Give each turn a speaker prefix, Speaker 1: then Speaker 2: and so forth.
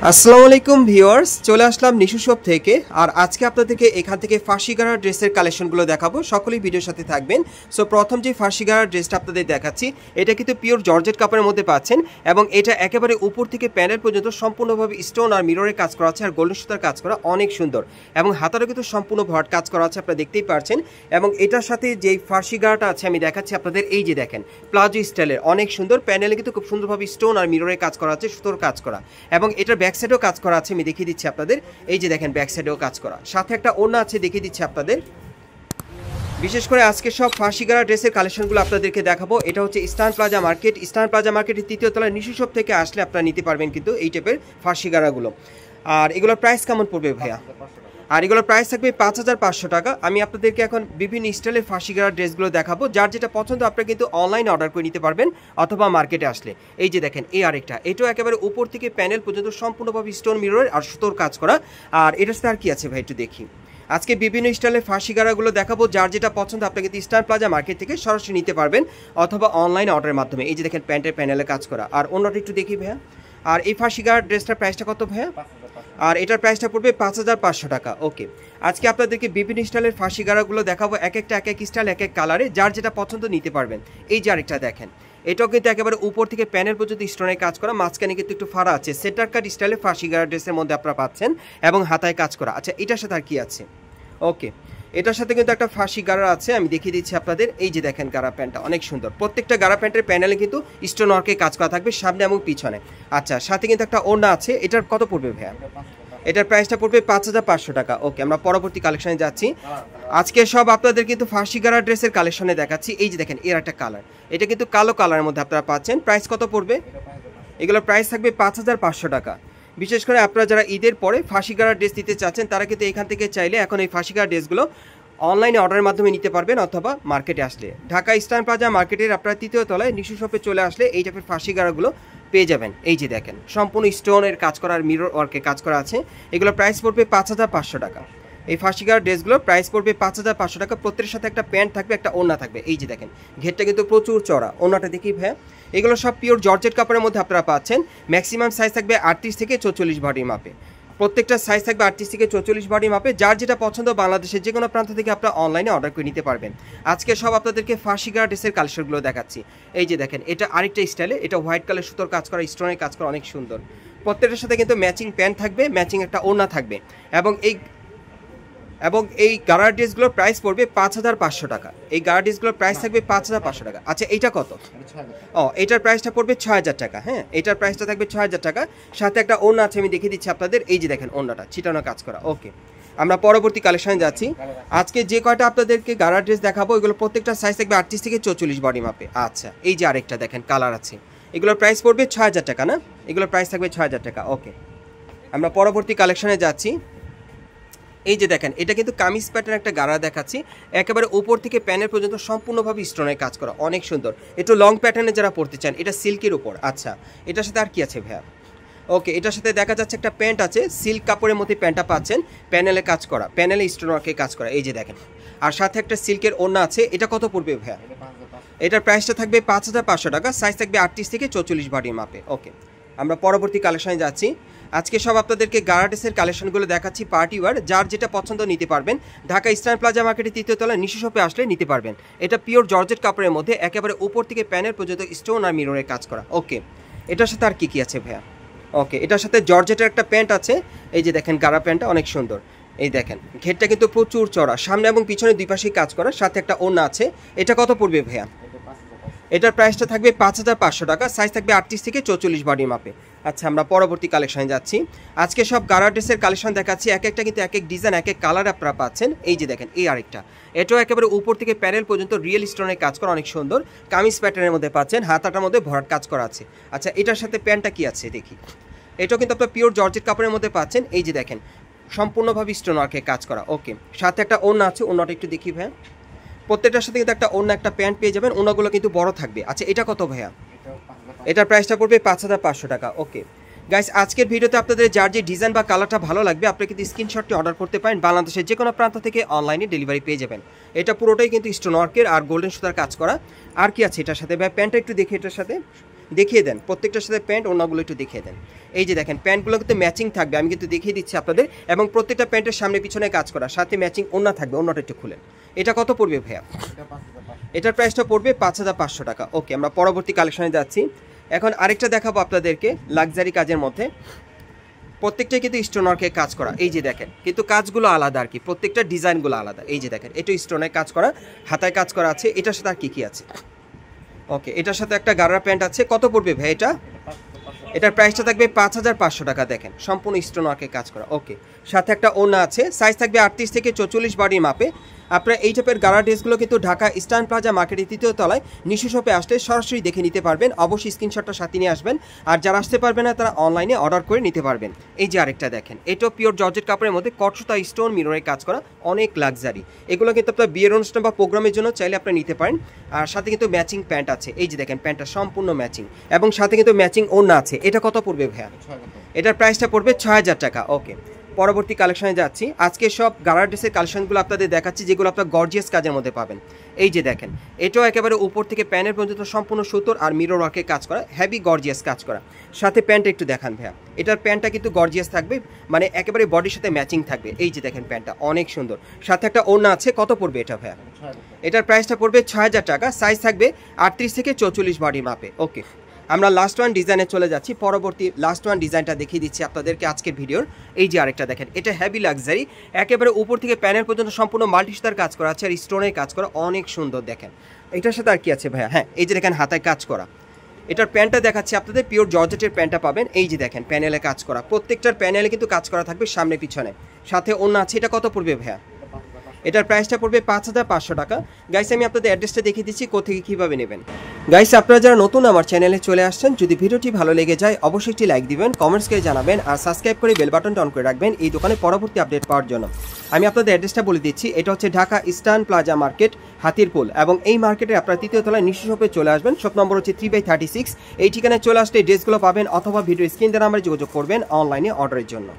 Speaker 1: আসসালামু আলাইকুম ভিউয়ার্স, চলে আসলাম নিশু শপ থেকে। আর আজকে আপনাদেরকে এখান থেকে ফার্সি গাড়া ড্রেসের কালেকশনগুলো দেখাবো। সকলেই ভিডিওর সাথে থাকবেন। সো প্রথম যে ফার্সি গাড়া ড্রেসটা আপনাদের দেখাচ্ছি, এটা কিন্তু পিওর জর্জেট কাপড়ের মধ্যে পাচ্ছেন এবং এটা একেবারে উপর থেকে প্যানেল পর্যন্ত সম্পূর্ণভাবে স্টোন আর মিররের কাজ করা আছে আর গোল্ডেন সুতার কাজ করা, অনেক সুন্দর। এবং হাতারও কিন্তু সম্পূর্ণ ভরাট কাজ করা আছে, আপনারা দেখতেই পাচ্ছেন। এবং এটার সাথে যেই ফার্সি গাড়াটা আছে আমি দেখাচ্ছি আপনাদের, এই যে দেখেন প্লাজো স্টাইলের, অনেক সুন্দর। প্যানেলে কিন্তু খুব সুন্দরভাবে স্টোন আর মিররের কাজ করা আছে, সুতোর কাজ করা। এবং এটার ব্যাক সাইডেও কাজ করা আছে, আমি দেখিয়ে দিচ্ছি আপনাদের। এই যে দেখেন ব্যাক সাইডেও কাজ করা, সাথে একটা ওড়না আছে, দেখিয়ে দিচ্ছি আপনাদের। বিশেষ করে আজকে সব ফার্সি গাড়া ড্রেসের কালেকশনগুলো আপনাদেরকে দেখাবো। এটা হচ্ছে eastern plaza market. Eastern plaza মার্কেটের তৃতীয় তলায় নিশু শপ থেকে আসলে আপনারা নিতে পারবেন কিন্তু এই টাইপের ফার্সি গাড়াগুলো। আর এগুলোর প্রাইস কেমন পড়বে ভাইয়া? আর এগুলোর প্রাইস থাকবে 5500 টাকা। আমি আপনাদেরকে এখন বিভিন্ন স্টাইলের ফার্সি গাড়া ড্রেসগুলো দেখাবো। যার যেটা পছন্দ আপনারা কিন্তু অনলাইনে অর্ডার করে নিতে পারবেন অথবা মার্কেটে আসলে। এই যে দেখেন এই আরেকটা, এটাও একেবারে উপর থেকে প্যানেল পর্যন্ত সম্পূর্ণভাবে স্টোন মিরর আর সুতোর কাজ করা। আর এটার সাথে আর কি আছে ভাই একটু দেখি। আজকে বিভিন্ন স্টাইলের ফার্সি গাড়াগুলো দেখাবো। যার যেটা পছন্দ আপনি কিন্তু ইস্টার্ন প্লাজা মার্কেট থেকে সরাসরি নিতে পারবেন অথবা অনলাইন অর্ডারের মাধ্যমে। এই যে দেখেন প্যান্টের প্যানেলে কাজ করা। আর অন্যটা একটু দেখি ভাইয়া। আর এই ফার্সি গাড়ার ড্রেসটার প্রাইসটা কত ভাইয়া? আর এটার প্রাইসটা পড়বে 5500 টাকা। ওকে, আজকে আপনাদেরকে বিভিন্ন স্টাইলের ফার্সি গাড়াগুলো দেখাবো, এক একটা এক এক স্টাইল, এক এক কালারে। যার যেটা পছন্দ নিতে পারবেন। এই যে আরেকটা দেখেন, এটাও কিন্তু একেবারে উপর থেকে প্যানেল পর্যন্ত স্টোনের কাজ করা, মাঝখানে কিন্তু একটু ফাড়া আছে। সেন্টার কাট স্টাইলের ফার্সি গাড়া ড্রেসের মধ্যে আপনারা পাচ্ছেন এবং হাতায় কাজ করা। আচ্ছা, এটার সাথে আর কি আছে? ওকে, এটার সাথে কিন্তু একটা ফার্সি গাড়া আছে, আমি দেখিয়ে দিচ্ছি আপনাদের। এই যে দেখেন গাড়া প্যান্টটা অনেক সুন্দর। প্রত্যেকটা গাড়া প্যান্টের প্যানেলে কিন্তু স্টোন ওয়ার্কে কাজ করা থাকবে সামনে এবং পিছনে। আচ্ছা, সাথে কিন্তু একটা ওড়না আছে। এটার কত পড়বে ভাইয়া? এটার প্রাইসটা পড়বে 5500 টাকা। ওকে, আমরা পরবর্তী কালেকশনে যাচ্ছি। আজকে সব আপনাদের কিন্তু ফার্সি গাড়া ড্রেসের কালেকশনে দেখাচ্ছি। এই যে দেখেন এর একটা কালার, এটা কিন্তু কালো কালারের মধ্যে আপনারা পাচ্ছেন। প্রাইস কত পড়বে? এগুলোর প্রাইস থাকবে 5500 টাকা। বিশেষ করে আপনারা যারা ঈদের পরে ফার্সি গাড়া ড্রেস দিতে চাচ্ছেন তারা কিন্তু এখান থেকে চাইলে এখন এই ফার্সি গাড়া ড্রেসগুলো অনলাইনে অর্ডারের মাধ্যমে নিতে পারবেন অথবা মার্কেটে আসলে। ঢাকা ইস্টার্ন প্লাজা মার্কেটের আপনার তৃতীয় তলায় নিশু শপে চলে আসলে এই টাইপের ফার্সি গাড়াগুলো পেয়ে যাবেন। এই যে দেখেন সম্পূর্ণ স্টোনের কাজ করা আর মিরর ওয়ার্কে কাজ করা আছে। এগুলো প্রাইস পড়বে 5500 টাকা। এই ফার্সি গাড়া ড্রেসগুলোর প্রাইস পড়বে 5500 টাকা। প্রত্যেকের সাথে একটা প্যান্ট থাকবে, একটা ওড়না থাকবে। এই যে দেখেন ঘেরটা কিন্তু প্রচুর চড়া, ওড়নাটা দেখি ভাইয়া। এগুলো সব পিওর জর্জেট কাপড়ের মধ্যে আপনারা পাচ্ছেন। ম্যাক্সিমাম সাইজ থাকবে 38 থেকে 44 বডি মাপে। প্রত্যেকটা সাইজ থাকবে 38 থেকে 44 বডি মাপে। যার যেটা পছন্দ বাংলাদেশের যে কোনো প্রান্ত থেকে আপনারা অনলাইনে অর্ডার করে নিতে পারবেন। আজকে সব আপনাদেরকে ফার্সি গাড়া ড্রেসের কালেকশনগুলো দেখাচ্ছি। এই যে দেখেন এটা আরেকটা স্টাইলে, এটা হোয়াইট কালার সুতোর কাজ করা, স্টোনের কাজ করা, অনেক সুন্দর। প্রত্যেকটার সাথে কিন্তু ম্যাচিং প্যান্ট থাকবে, ম্যাচিং একটা ওড়না থাকবে। এবং এই গাড়া ড্রেসগুলোর প্রাইস পড়বে 5500 টাকা। এই গাড়া ড্রেসগুলোর প্রাইস থাকবে 5500 টাকা। আচ্ছা, এইটা কত? এটার প্রাইসটা পড়বে 6000 টাকা। হ্যাঁ, এটার প্রাইসটা থাকবে 6000 টাকা। সাথে একটা ওড়না আছে, আমি দেখিয়ে দিচ্ছি আপনাদের। এই যে দেখেন ওড়নাটা ছিটানো কাজ করা। ওকে, আমরা পরবর্তী কালেকশনে যাচ্ছি। আজকে যে কয়টা আপনাদেরকে গাড়া ড্রেস দেখাবো এগুলো প্রত্যেকটা সাইজ থাকবে 38 থেকে 44 বডি মাপে। আচ্ছা, এই যে আরেকটা দেখেন কালার আছে, এগুলোর প্রাইস পড়বে 6000 টাকা না? এগুলোর প্রাইস থাকবে 6000 টাকা। ওকে, আমরা পরবর্তী কালেকশনে যাচ্ছি। এই যে দেখেন এটা কিন্তু কামিজ প্যাটার্ন একটা গাড়া দেখাচ্ছি, একেবারে উপর থেকে প্যানেল পর্যন্ত সম্পূর্ণভাবে স্টোনের কাজ করা, অনেক সুন্দর। একটু লং প্যাটার্নে যারা পড়তে চান, এটা সিল্কের উপর। আচ্ছা, এটার সাথে আর কি আছে ভাইয়া? ওকে, এটার সাথে দেখা যাচ্ছে একটা প্যান্ট আছে, সিল্ক কাপড়ের মধ্যে প্যান্টটা পাচ্ছেন, প্যানেলে কাজ করা, প্যানেলে স্টোন ওয়ার্কে কাজ করা। এই যে দেখেন, আর সাথে একটা সিল্কের ওড়না আছে। এটা কত পড়বে ভাইয়া? এটার প্রাইসটা থাকবে 5500 টাকা। সাইজ থাকবে 38 থেকে 44 বডি মাপে। ওকে, আমরা পরবর্তী কালেকশনে যাচ্ছি। আজকে সব আপনাদেরকে গাড়া ড্রেসের কালেকশনগুলো দেখাচ্ছি, পার্টি ওয়্যার। যার যেটা পছন্দ নিতে পারবেন। ঢাকা ইস্টার্ন প্লাজা মার্কেটের তৃতীয় তলায় নিশু শপে আসলে নিতে পারবেন। এটা পিওর জর্জেট কাপড়ের মধ্যে একেবারে উপর থেকে প্যানেল পর্যন্ত স্টোন আর মিররের কাজ করা। ওকে, এটার সাথে আর কি কি আছে ভাইয়া? ওকে, এটার সাথে জর্জেটের একটা প্যান্ট আছে। এই যে দেখেন গাড়া প্যান্টটা অনেক সুন্দর। এই দেখেন ঘেরটা কিন্তু প্রচুর চড়া, সামনে এবং পিছনে দুই পাশেই কাজ করা, সাথে একটা ওড়না আছে। এটা কত পড়বে ভাইয়া? এটার প্রাইসটা থাকবে 5500 টাকা। সাইজ থাকবে 38 থেকে 44 বডি মাপে। আচ্ছা, আমরা পরবর্তী কালেকশনে যাচ্ছি। আজকে সব গাড়া ড্রেসের কালেকশন দেখাচ্ছি, এক একটা কিন্তু এক এক ডিজাইন, এক এক কালার আপনারা পাচ্ছেন। এই যে দেখেন এই আরেকটা, এটাও একেবারে উপর থেকে প্যানেল পর্যন্ত রিয়েল স্টোনের কাজ করা, অনেক সুন্দর। কামিজ প্যাটার্নের মধ্যে পাচ্ছেন, হাতাটার মধ্যে ভরাট কাজ করা আছে। আচ্ছা, এটার সাথে প্যান্টটা কি আছে দেখি। এটাও কিন্তু আপনার পিওর জর্জেট কাপড়ের মধ্যে পাচ্ছেন। এই যে দেখেন সম্পূর্ণভাবে স্টোন ওয়ার্কে কাজ করা। ওকে, সাথে একটা ওড়না আছে, ওড়নাটা একটু দেখি ভাইয়া। প্রত্যেকটার সাথে কিন্তু একটা ওড়না, একটা প্যান্ট পেয়ে যাবেন। ওড়নাগুলো কিন্তু বড় থাকবে। আচ্ছা, এটা কত ভাইয়া? এটার প্রাইসটা পড়বে 5500 টাকা। ওকে গাইস, আজকের ভিডিওতে আপনাদের যার যে ডিজাইন বা কালারটা ভালো লাগবে আপনি কিন্তু স্ক্রিনশটটি অর্ডার করতে পারেন। বাংলাদেশের যে কোনো প্রান্ত থেকে অনলাইনে ডেলিভারি পেয়ে যাবেন। এটা পুরোটাই কিন্তু স্টোন ওয়ার্কের আর গোল্ডেন সুতার কাজ করা। আর কি আছে এটার সাথে ভাই? প্যান্টটা একটু দেখি এটার সাথে। দেখিয়ে দেন প্রত্যেকটার সাথে প্যান্ট, ওড়নাগুলো একটু দেখিয়ে দেন। এই যে দেখেন প্যান্টগুলো কিন্তু ম্যাচিং থাকবে, আমি কিন্তু দেখিয়ে দিচ্ছি আপনাদের, এবং প্রত্যেকটা প্যান্টের সামনে পিছনে কাজ করা, সাথে ম্যাচিং ওড়না থাকবে। ওড়নাটা একটু খুলেন। এটা কত পড়বে ভাইয়া? এটার প্রাইসটা পড়বে 5,500 টাকা। ওকে, আমরা পরবর্তী কালেকশনে যাচ্ছি। এখন আরেকটা দেখাবো আপনাদেরকে লাক্সারি কাজের মধ্যে, প্রত্যেকটাই কিন্তু স্টোনওয়ার্কের কাজ করা। এই যে দেখেন কিন্তু কাজগুলো আলাদা আর কি, প্রত্যেকটা ডিজাইনগুলো আলাদা। এই যে দেখেন এটা স্টোনের কাজ করা, হাতায় কাজ করা আছে। এটার সাথে আর কি আছে? ওকে, এটার সাথে একটা গারারা প্যান্ট আছে। কত পড়বে ভাই এটা? এটার প্রাইসটা থাকবে 5,500 টাকা। দেখেন সম্পূর্ণ স্টোনওয়ার্কের কাজ করা। ওকে, সাথে একটা ওড়না আছে, সাইজ থাকবে 38 থেকে 44 বডির মাপে। আপনারা এই টাইপের গারা ড্রেসগুলো কিন্তু ঢাকা ইস্টার্ন প্লাজা মার্কেটের 3য় তলায় নিশু শপে আসলে সরাসরি দেখে নিতে পারবেন। অবশ্যই স্ক্রিনশটটা সাথে নিয়ে আসবেন, আর যারা আসতে পারবে না তারা অনলাইনে অর্ডার করে নিতে পারবেন। এই যে আরেকটা দেখেন, এটাও পিওর জর্জেট কাপড়ের মধ্যে কটসুতা স্টোন মিররের কাজ করা, অনেক লাক্সারি। এগুলো কিন্তু আপনার বিয়ের অনুষ্ঠান বা প্রোগ্রামের জন্য চাইলে আপনি নিতে পারেন। আর সাথে কিন্তু ম্যাচিং প্যান্ট আছে। এই যে দেখেন প্যান্টটা সম্পূর্ণ ম্যাচিং, এবং সাথে কিন্তু ম্যাচিং ওড়না আছে। এটা কত পড়বে ভাইয়া? এটার প্রাইসটা পড়বে 6,000 টাকা। ওকে, পরবর্তী কালেকশনে যাচ্ছি। আজকে সব গারা ড্রেসের কালেকশনগুলো আপনাদের দেখাচ্ছি যেগুলো আপনার গর্জিয়াস কাজের মধ্যে পাবেন। এই যে দেখেন এটাও একেবারে উপর থেকে প্যানের পর্যন্ত সম্পূর্ণ সুতোর আর মিরর ওয়ার্কের কাজ করা, হেভি গর্জিয়াস কাজ করা। সাথে প্যান্টটা একটু দেখান ভাইয়া। এটার প্যান্টটা কিন্তু গর্জিয়াস থাকবে, মানে একেবারে বডির সাথে ম্যাচিং থাকবে। এই যে দেখেন প্যান্টটা অনেক সুন্দর, সাথে একটা ওড়না আছে। কত পড়বে এটা ভাইয়া? এটার প্রাইসটা পড়বে 6,000 টাকা। সাইজ থাকবে 38 থেকে 44 বডির মাপে। ওকে, আমরা লাস্ট ওয়ান ডিজাইনে চলে যাচ্ছি। পরবর্তী লাস্ট ওয়ান ডিজাইনটা দেখিয়ে দিচ্ছি আপনাদেরকে আজকের ভিডিওর। এই যে আরেকটা দেখেন, এটা হেভি লাক্সারি, একেবারে উপর থেকে প্যানের পর্যন্ত সম্পূর্ণ মাল্টি সুতার কাজ করা আছে আর স্টোনের কাজ করা, অনেক সুন্দর। দেখেন এটার সাথে আর কি আছে ভাইয়া? হ্যাঁ, এই যে দেখেন হাতায় কাজ করা। এটার প্যান্টটা দেখাচ্ছি আপনাদের, পিওর জর্জেটের প্যান্টটা পাবেন। এই যে দেখেন প্যানেলে কাজ করা, প্রত্যেকটার প্যানেলে কিন্তু কাজ করা থাকবে সামনে পিছনে, সাথে ওড়না আছে। এটা কত পড়বে ভাইয়া? এটার প্রাইসটা পড়বে 5,500 টাকা। গাইস আমি আপনাদের অ্যাড্রেসটা দেখিয়ে দিচ্ছি কোথেকে কীভাবে নেবেন। গাইস আপনারা যারা নতুন আমার চ্যানেলে চলে আসছেন, যদি ভিডিওটি ভালো লেগে যায় অবশ্যই একটি লাইক দিবেন, কমেন্টস করে জানাবেন, আর সাবস্ক্রাইব করে বেল বাটনটা অন করে রাখবেন এই দোকানে পরবর্তী আপডেট পাওয়ার জন্য। আমি আপনাদের অ্যাড্রেসটা বলে দিচ্ছি, এটা হচ্ছে Dhaka eastern plaza market, Hatirpul, এবং এই মার্কেটে আপনারা 3য় তলায় নিশু শপে চলে আসবেন। শপ নম্বর হচ্ছে 3/36। এই ঠিকানায় চলে আসলে ড্রেসগুলো পাবেন, অথবা ভিডিও স্ক্রিন দ্বারা আমরা যোগাযোগ করবেন অনলাইনে অর্ডারের জন্য।